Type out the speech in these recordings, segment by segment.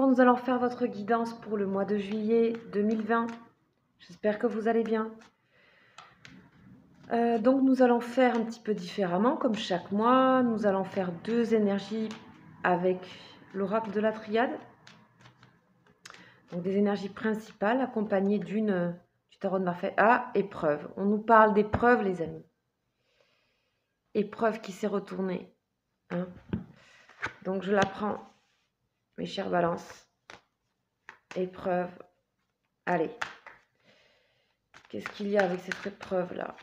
Nous allons faire votre guidance pour le mois de juillet 2020. J'espère que vous allez bien. Donc nous allons faire un petit peu différemment, comme chaque mois. Nous allons faire 2 énergies avec l'oracle de la triade. Donc des énergies principales accompagnées du tarot de Marseille à épreuve. On nous parle d'épreuve, les amis. Épreuve qui s'est retournée. Hein. Donc je la prends, mes chères balances. Épreuve. Allez. Qu'est-ce qu'il y a avec cette épreuve-là?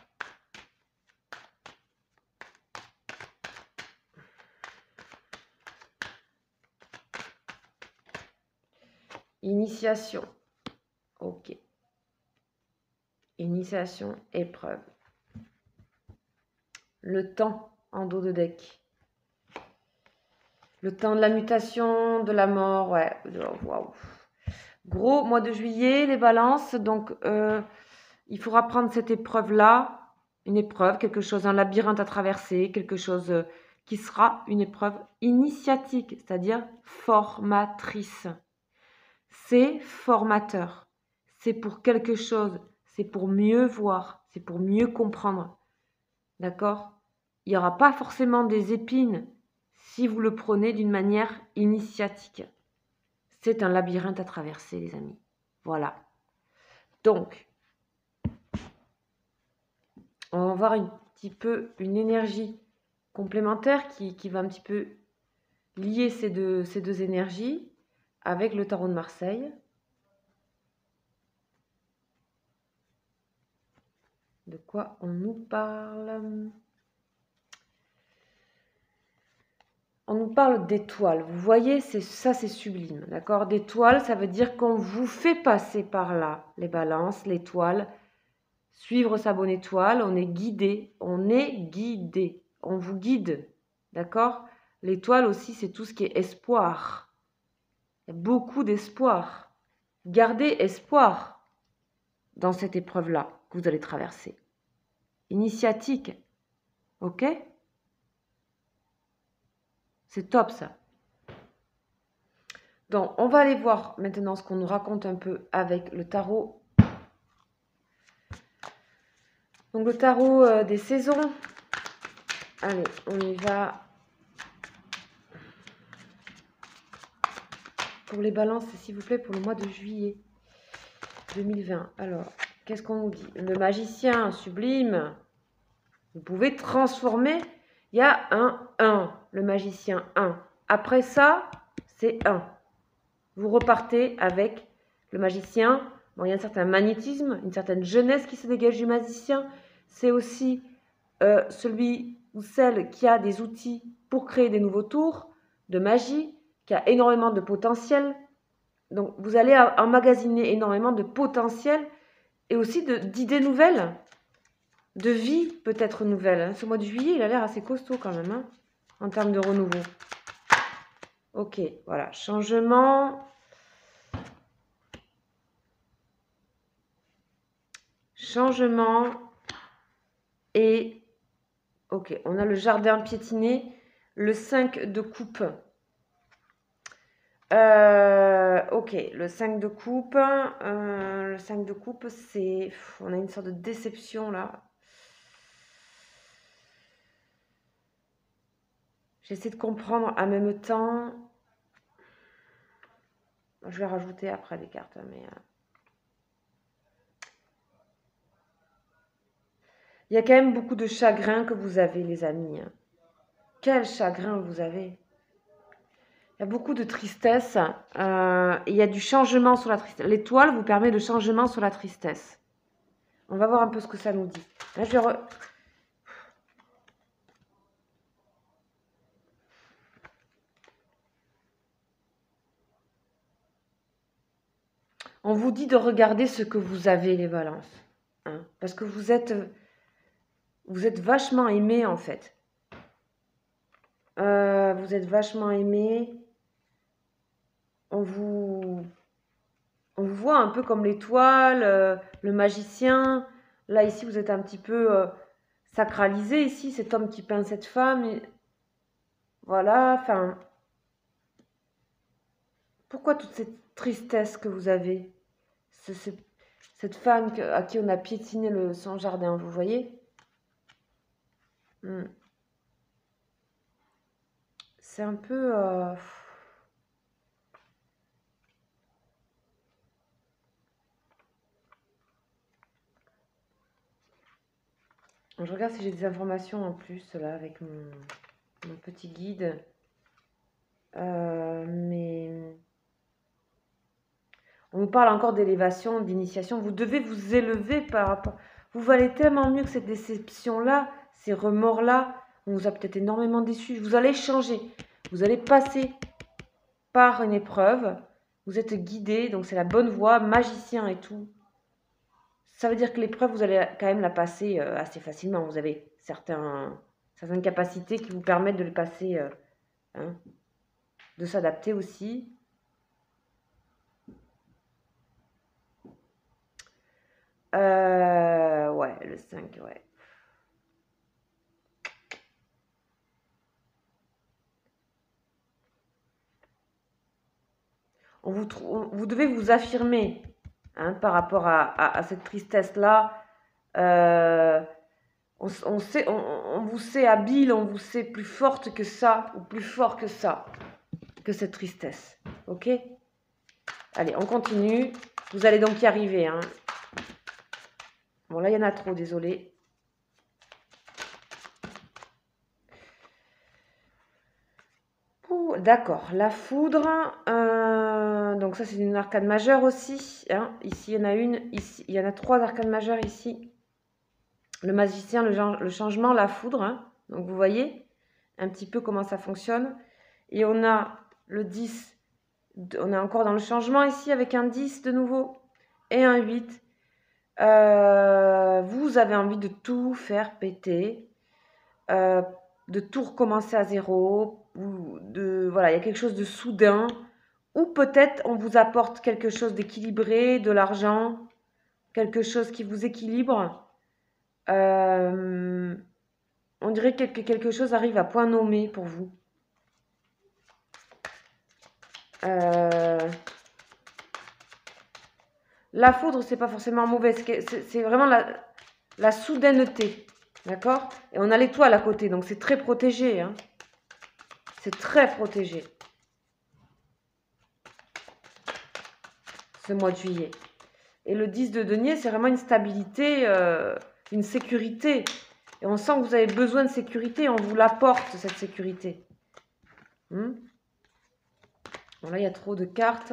Initiation. Ok. Initiation, épreuve. Le temps en dos de deck. Le temps de la mutation, de la mort, ouais. Waouh. Gros mois de juillet, les balances. Donc, il faudra prendre cette épreuve-là. Une épreuve, quelque chose, un labyrinthe à traverser, quelque chose qui sera une épreuve initiatique, c'est-à-dire formatrice. C'est formateur. C'est pour quelque chose. C'est pour mieux voir. C'est pour mieux comprendre. D'accord? Il n'y aura pas forcément des épines si vous le prenez d'une manière initiatique. C'est un labyrinthe à traverser, les amis. Voilà. Donc, on va voir un petit peu une énergie complémentaire qui va un petit peu lier ces deux énergies avec le tarot de Marseille. De quoi on nous parle? On nous parle d'étoiles. Vous voyez, ça c'est sublime, d'accord? D'étoiles, ça veut dire qu'on vous fait passer par là, les balances, l'étoile. Suivre sa bonne étoile, on est guidé, on vous guide, d'accord? L'étoile aussi, c'est tout ce qui est espoir. Il y a beaucoup d'espoir. Gardez espoir dans cette épreuve-là que vous allez traverser. Initiatique, ok? C'est top ça. Donc, on va aller voir maintenant ce qu'on nous raconte un peu avec le tarot. Donc, le tarot des saisons. Allez, on y va. Pour les balances, s'il vous plaît, pour le mois de juillet 2020. Alors, qu'est-ce qu'on nous dit? Le magicien sublime. Vous pouvez transformer. Il y a un 1, le magicien 1. Après ça, c'est 1. Vous repartez avec le magicien. Bon, il y a un certain magnétisme, une certaine jeunesse qui se dégage du magicien. C'est aussi celui ou celle qui a des outils pour créer des nouveaux tours de magie, qui a énormément de potentiel. Donc, vous allez emmagasiner énormément de potentiel et aussi d'idées nouvelles, de vie peut-être nouvelle. Ce mois de juillet, il a l'air assez costaud quand même, hein, en termes de renouveau. Ok, voilà, changement. Changement et... Ok, on a le jardin piétiné, le 5 de coupe. Ok, le 5 de coupe. Le 5 de coupe, c'est... On a une sorte de déception là. J'essaie de comprendre en même temps. Je vais rajouter après des cartes, mais... Il y a quand même beaucoup de chagrin que vous avez, les amis. Quel chagrin vous avez! Il y a beaucoup de tristesse. Il y a du changement sur la tristesse. L'étoile vous permet de changement sur la tristesse. On va voir un peu ce que ça nous dit. Là, On vous dit de regarder ce que vous avez, les balances. Hein, parce que vous êtes vachement aimés, en fait. Vous êtes vachement aimés. On vous voit un peu comme l'étoile, le magicien. Là, ici, vous êtes un petit peu sacralisé, ici, cet homme qui peint cette femme. Et... Voilà, enfin... Pourquoi toute cette tristesse que vous avez? Cette femme à qui on a piétiné son jardin, vous voyez? C'est un peu... Je regarde si j'ai des informations en plus, là, avec mon petit guide. Mais... On nous parle encore d'élévation, d'initiation. Vous devez vous élever par rapport... Vous valez tellement mieux que cette déception-là, ces remords-là. On vous a peut-être énormément déçus. Vous allez changer. Vous allez passer par une épreuve. Vous êtes guidé, donc c'est la bonne voie, magicien et tout. Ça veut dire que l'épreuve, vous allez quand même la passer assez facilement. Vous avez certaines capacités qui vous permettent de le passer, hein, de s'adapter aussi. Ouais, le 5, ouais. Vous devez vous affirmer, hein, par rapport à cette tristesse-là. On vous sait habile, on vous sait plus forte que ça, ou plus fort que ça, que cette tristesse. Ok? Allez, on continue. Vous allez donc y arriver, hein. Bon, là, il y en a trop, désolé. D'accord, la foudre. Donc ça, c'est une arcade majeure aussi, hein. Ici, il y en a une. Ici, il y en a 3 arcades majeures ici. Le magicien, le changement, la foudre, hein. Donc, vous voyez un petit peu comment ça fonctionne. Et on a le 10. On est encore dans le changement ici avec un 10 de nouveau et un 8. Vous avez envie de tout faire péter, de tout recommencer à zéro, ou voilà, il y a quelque chose de soudain, ou peut-être on vous apporte quelque chose d'équilibré, de l'argent, quelque chose qui vous équilibre. On dirait que quelque chose arrive à point nommé pour vous. La foudre, c'est pas forcément mauvais, c'est vraiment la soudaineté, d'accord? Et on a l'étoile à côté, donc c'est très protégé, hein. C'est très protégé, ce mois de juillet. Et le 10 de denier, c'est vraiment une stabilité, une sécurité. Et on sent que vous avez besoin de sécurité, on vous l'apporte, cette sécurité. Bon, là, il y a trop de cartes.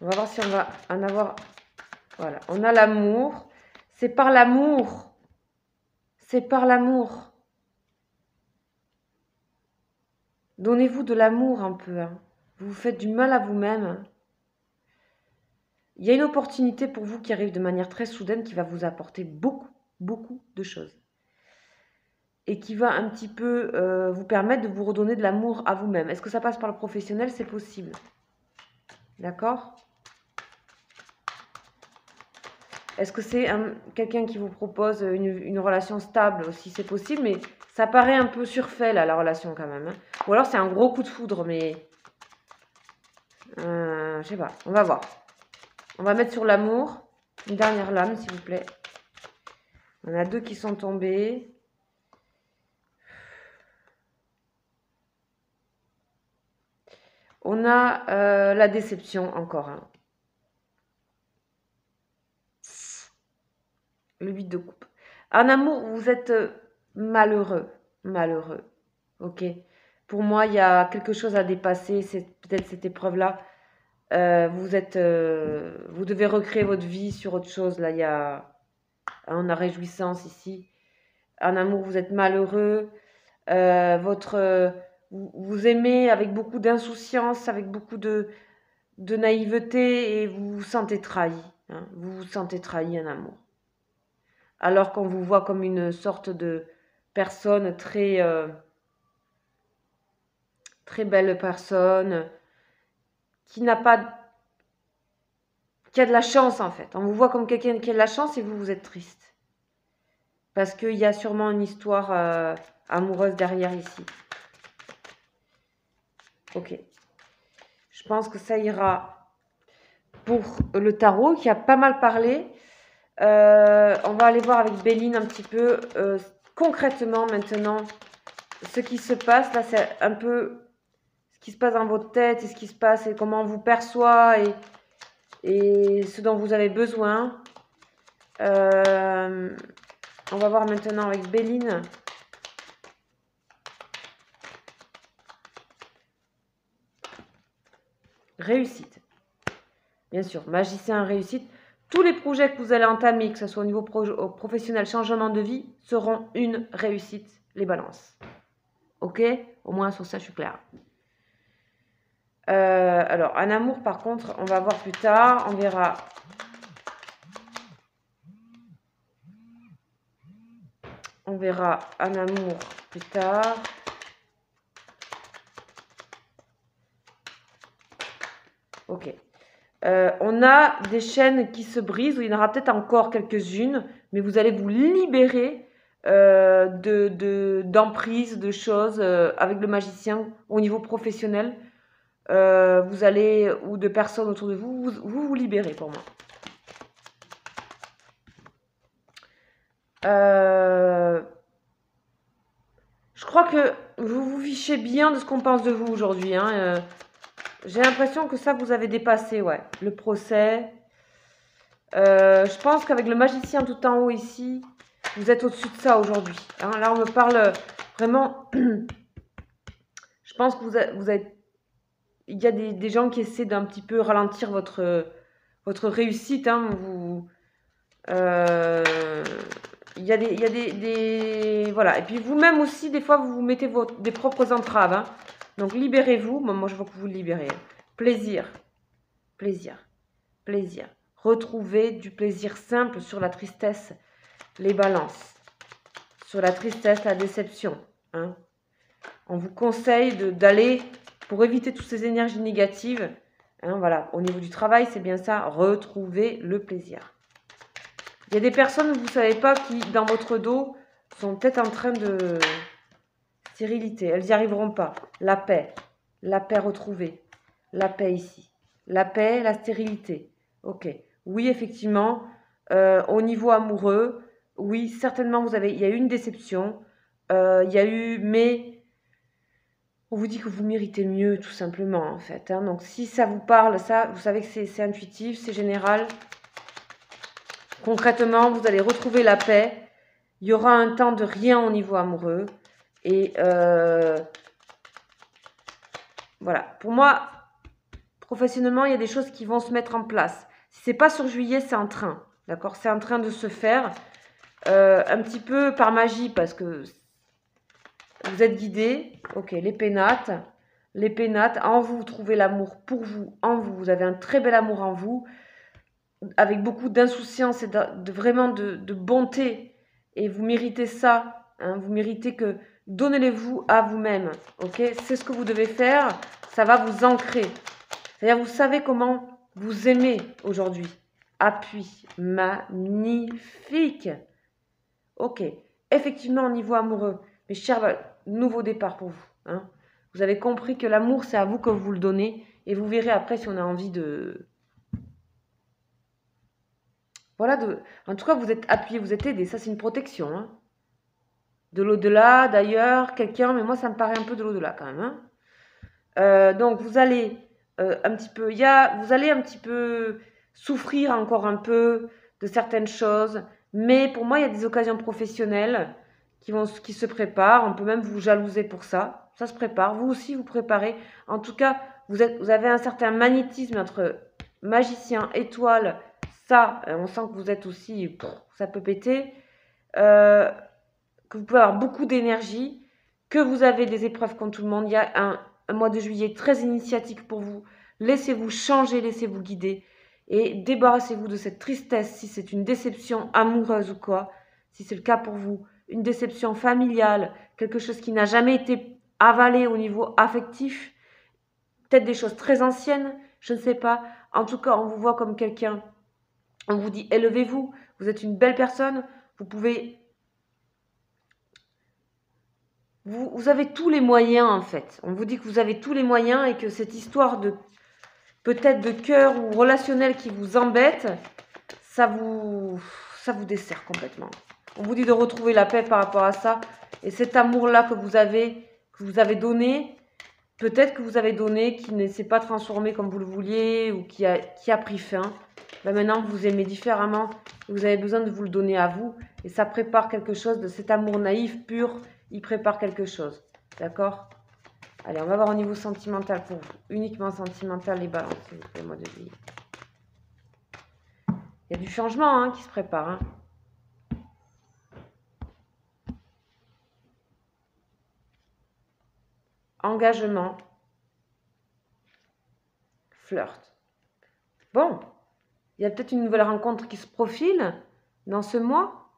On va voir si on va en avoir... Voilà, on a l'amour. C'est par l'amour. C'est par l'amour. Donnez-vous de l'amour un peu, hein. Vous vous faites du mal à vous-même. Il y a une opportunité pour vous qui arrive de manière très soudaine qui va vous apporter beaucoup, beaucoup de choses. Et qui va un petit peu vous permettre de vous redonner de l'amour à vous-même. Est-ce que ça passe par le professionnel? C'est possible. D'accord? Est-ce que c'est quelqu'un qui vous propose une relation stable aussi? C'est possible, mais ça paraît un peu surfait, là, la relation, quand même, hein. Ou alors c'est un gros coup de foudre, mais... je sais pas, on va voir. On va mettre sur l'amour. Une dernière lame, s'il vous plaît. On a 2 qui sont tombés. On a la déception encore, hein. Le 8 de coupe. En amour, vous êtes malheureux. Malheureux. Ok. Pour moi, il y a quelque chose à dépasser. C'est peut-être cette épreuve-là. Vous devez recréer votre vie sur autre chose. Là, on a réjouissance ici. En amour, vous êtes malheureux. Vous aimez avec beaucoup d'insouciance, avec beaucoup de naïveté, et vous vous sentez trahi, hein. Vous vous sentez trahi en amour. Alors qu'on vous voit comme une sorte de personne très, très belle personne, qui a de la chance en fait. On vous voit comme quelqu'un qui a de la chance et vous êtes triste. Parce qu'il y a sûrement une histoire amoureuse derrière ici. Ok. Je pense que ça ira pour le tarot qui a pas mal parlé. On va aller voir avec Béline un petit peu concrètement maintenant ce qui se passe. Là, c'est un peu ce qui se passe dans votre tête et ce qui se passe et comment on vous perçoit et ce dont vous avez besoin. On va voir maintenant avec Béline. Réussite. Bien sûr, magicien réussite. Tous les projets que vous allez entamer, que ce soit au niveau professionnel, changement de vie, seront une réussite, les balances. Ok? Au moins sur ça, je suis claire. Alors, un amour, par contre, on va voir plus tard. On verra. On verra un amour plus tard. Ok. On a des chaînes qui se brisent, où il y en aura peut-être encore quelques-unes, mais vous allez vous libérer d'emprise, de choses avec le magicien au niveau professionnel. Vous allez, ou de personnes autour de vous, vous libérez pour moi. Je crois que vous vous fichez bien de ce qu'on pense de vous aujourd'hui. Hein. J'ai l'impression que ça, vous avez dépassé, ouais. Le procès. Je pense qu'avec le magicien tout en haut ici, vous êtes au-dessus de ça aujourd'hui. Hein. Là, on me parle vraiment... Je pense que vous êtes... Il y a des gens qui essaient d'un petit peu ralentir votre réussite. Hein. Il y a des... Voilà. Et puis vous-même aussi, des fois, vous vous mettez des propres entraves. Hein. Donc, libérez-vous. Moi, je veux que vous libérez. Plaisir. Plaisir. Plaisir. Retrouvez du plaisir simple sur la tristesse. Les balances. Sur la tristesse, la déception. Hein. On vous conseille d'aller, pour éviter toutes ces énergies négatives, hein, voilà, au niveau du travail, c'est bien ça, retrouver le plaisir. Il y a des personnes, vous ne savez pas, qui, dans votre dos, sont peut-être en train de stérilité. Elles n'y arriveront pas. La paix retrouvée. La paix ici. La paix, la stérilité. Ok. Oui, effectivement, au niveau amoureux, oui, certainement, il y a eu une déception. Il y a eu, mais on vous dit que vous méritez mieux, tout simplement, en fait. Hein. Donc, si ça vous parle, ça, vous savez que c'est intuitif, c'est général. Concrètement, vous allez retrouver la paix. Il y aura un temps de rien au niveau amoureux. Et voilà. Pour moi, professionnellement, il y a des choses qui vont se mettre en place. Si c'est pas sur juillet, c'est en train. D'accord? C'est en train de se faire. Un petit peu par magie, parce que vous êtes guidé. Ok, les pénates. Les pénates, en vous, vous trouvez l'amour pour vous, en vous. Vous avez un très bel amour en vous, avec beaucoup d'insouciance et vraiment de bonté. Et vous méritez ça. Hein, vous méritez que... Donnez-les-vous à vous-même. Ok? C'est ce que vous devez faire. Ça va vous ancrer. C'est-à-dire, vous savez comment vous aimez aujourd'hui. Appui. Magnifique. Ok. Effectivement, au niveau amoureux. Mes chers, nouveau départ pour vous. Hein. Vous avez compris que l'amour, c'est à vous que vous le donnez. Et vous verrez après si on a envie de... Voilà, en tout cas, vous êtes appuyé, vous êtes aidé. Ça, c'est une protection. Hein. De l'au-delà, d'ailleurs, quelqu'un, mais moi, ça me paraît un peu de l'au-delà quand même. Hein. Donc, vous allez un petit peu... vous allez un petit peu souffrir encore un peu de certaines choses. Mais pour moi, il y a des occasions professionnelles qui se préparent. On peut même vous jalouser pour ça. Ça se prépare. Vous aussi, vous préparez. En tout cas, vous avez un certain magnétisme entre magicien, étoile. Ça, on sent que vous êtes aussi... ça peut péter. Que vous pouvez avoir beaucoup d'énergie. Que vous avez des épreuves comme tout le monde. Il y a un mois de juillet très initiatique pour vous. Laissez-vous changer, laissez-vous guider. Et débarrassez-vous de cette tristesse si c'est une déception amoureuse ou quoi. Si c'est le cas pour vous. Une déception familiale. Quelque chose qui n'a jamais été avalé au niveau affectif. Peut-être des choses très anciennes. Je ne sais pas. En tout cas, on vous voit comme quelqu'un. On vous dit élevez-vous. Vous êtes une belle personne. Vous pouvez... vous avez tous les moyens en fait. On vous dit que vous avez tous les moyens et que cette histoire de peut-être de cœur ou relationnel qui vous embête, ça vous dessert complètement. On vous dit de retrouver la paix par rapport à ça. Et cet amour-là que vous avez donné, peut-être que vous avez donné, qui ne s'est pas transformé comme vous le vouliez ou qui a pris fin. Ben maintenant, vous aimez différemment. Vous avez besoin de vous le donner à vous. Et ça prépare quelque chose de cet amour naïf, pur. Il prépare quelque chose. D'accord ? Allez, on va voir au niveau sentimental pour vous. Uniquement sentimental, les balances, s'il vous plaît, mois de juillet. Il y a du changement hein, qui se prépare. Hein. Engagement. Flirt. Bon, il y a peut-être une nouvelle rencontre qui se profile dans ce mois.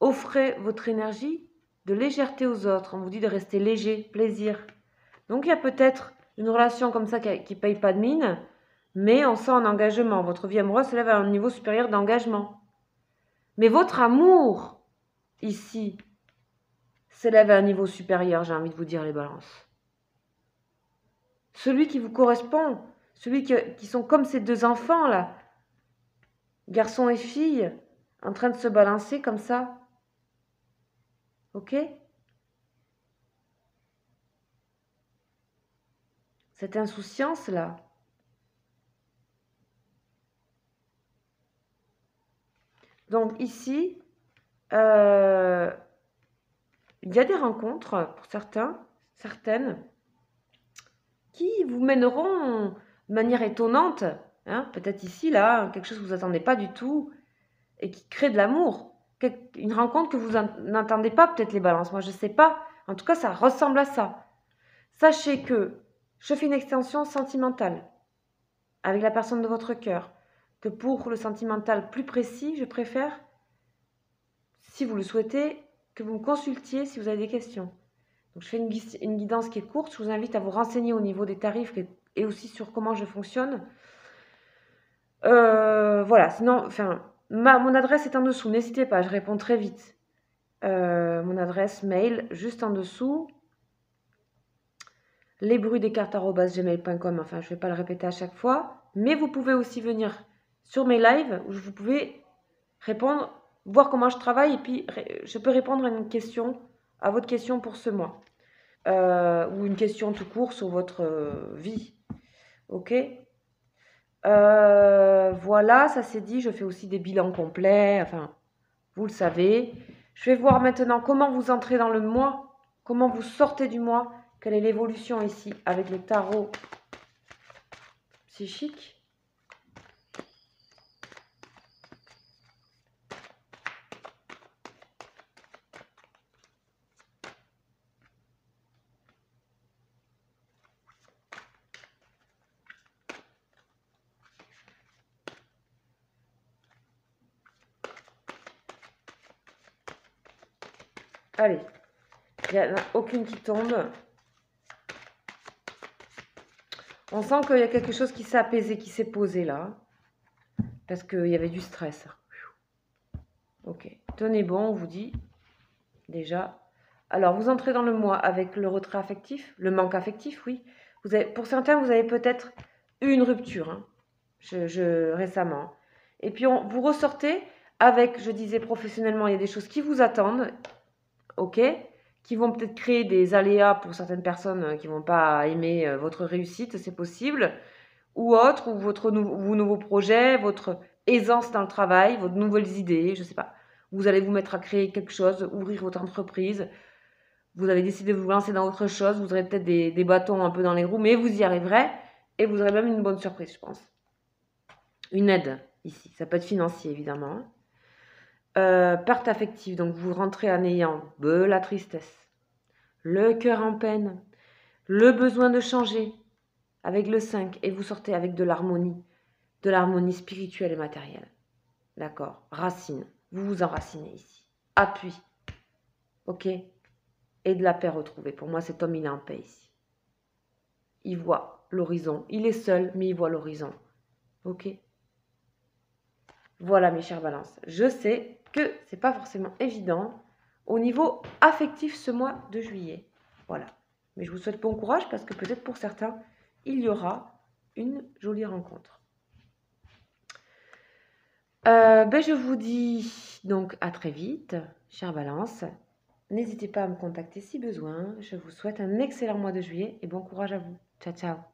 Offrez votre énergie de légèreté aux autres. On vous dit de rester léger, plaisir. Donc il y a peut-être une relation comme ça qui ne paye pas de mine, mais on sent un engagement. Votre vie amoureuse s'élève à un niveau supérieur d'engagement. Mais votre amour, ici, s'élève à un niveau supérieur, j'ai envie de vous dire les balances. Celui qui vous correspond, celui qui sont comme ces deux enfants là, garçon et fille, en train de se balancer comme ça. Ok ? Cette insouciance là. Donc ici, il y a des rencontres pour certaines, qui vous mèneront de manière étonnante, hein, peut-être ici, là, quelque chose que vous n'attendez pas du tout, et qui crée de l'amour. Une rencontre que vous n'entendez pas, peut-être les balances, moi je ne sais pas. En tout cas, ça ressemble à ça. Sachez que je fais une extension sentimentale avec la personne de votre cœur, que pour le sentimental plus précis, je préfère, si vous le souhaitez, que vous me consultiez si vous avez des questions. Donc je fais une guidance qui est courte, je vous invite à vous renseigner au niveau des tarifs et aussi sur comment je fonctionne. Voilà, sinon, enfin, mon adresse est en dessous, n'hésitez pas, je réponds très vite. Mon adresse mail, juste en dessous, lesbruitsdescartes@gmail.com, enfin je ne vais pas le répéter à chaque fois, mais vous pouvez aussi venir sur mes lives où vous pouvez répondre, voir comment je travaille et puis je peux répondre à votre question pour ce mois. Ou une question tout court sur votre vie. Ok ? Voilà, ça c'est dit. Je fais aussi des bilans complets. Enfin, vous le savez. Je vais voir maintenant comment vous entrez dans le mois, comment vous sortez du mois, quelle est l'évolution ici avec le tarot psychique. Allez, il n'y en a aucune qui tombe. On sent qu'il y a quelque chose qui s'est apaisé, qui s'est posé là. Parce qu'il y avait du stress. Ok, tenez bon, on vous dit déjà. Alors, vous entrez dans le mois avec le retrait affectif, le manque affectif, oui. Pour certains, vous avez peut-être eu une rupture hein, récemment. Et puis, vous ressortez avec, je disais professionnellement, il y a des choses qui vous attendent, ok, qui vont peut-être créer des aléas pour certaines personnes qui ne vont pas aimer votre réussite, c'est possible, ou autre, ou vos nouveaux projets, votre aisance dans le travail, vos nouvelles idées, je ne sais pas. Vous allez vous mettre à créer quelque chose, ouvrir votre entreprise. Vous avez décidé de vous lancer dans autre chose. Vous aurez peut-être des bâtons un peu dans les roues, mais vous y arriverez. Et vous aurez même une bonne surprise, je pense. Une aide, ici. Ça peut être financier, évidemment. Perte affective. Donc, vous rentrez en ayant la tristesse, le cœur en peine, le besoin de changer avec le 5. Et vous sortez avec de l'harmonie spirituelle et matérielle. D'accord. Racine. Vous vous enracinez ici. Appui. Ok ? Et de la paix retrouvée. Pour moi, cet homme, il est en paix ici. Il voit l'horizon. Il est seul, mais il voit l'horizon. Ok ? Voilà, mes chères balances. Je sais que c'est pas forcément évident au niveau affectif ce mois de juillet. Voilà. Mais je vous souhaite bon courage parce que peut-être pour certains, il y aura une jolie rencontre. Je vous dis donc à très vite, chère Balance. N'hésitez pas à me contacter si besoin. Je vous souhaite un excellent mois de juillet et bon courage à vous. Ciao, ciao.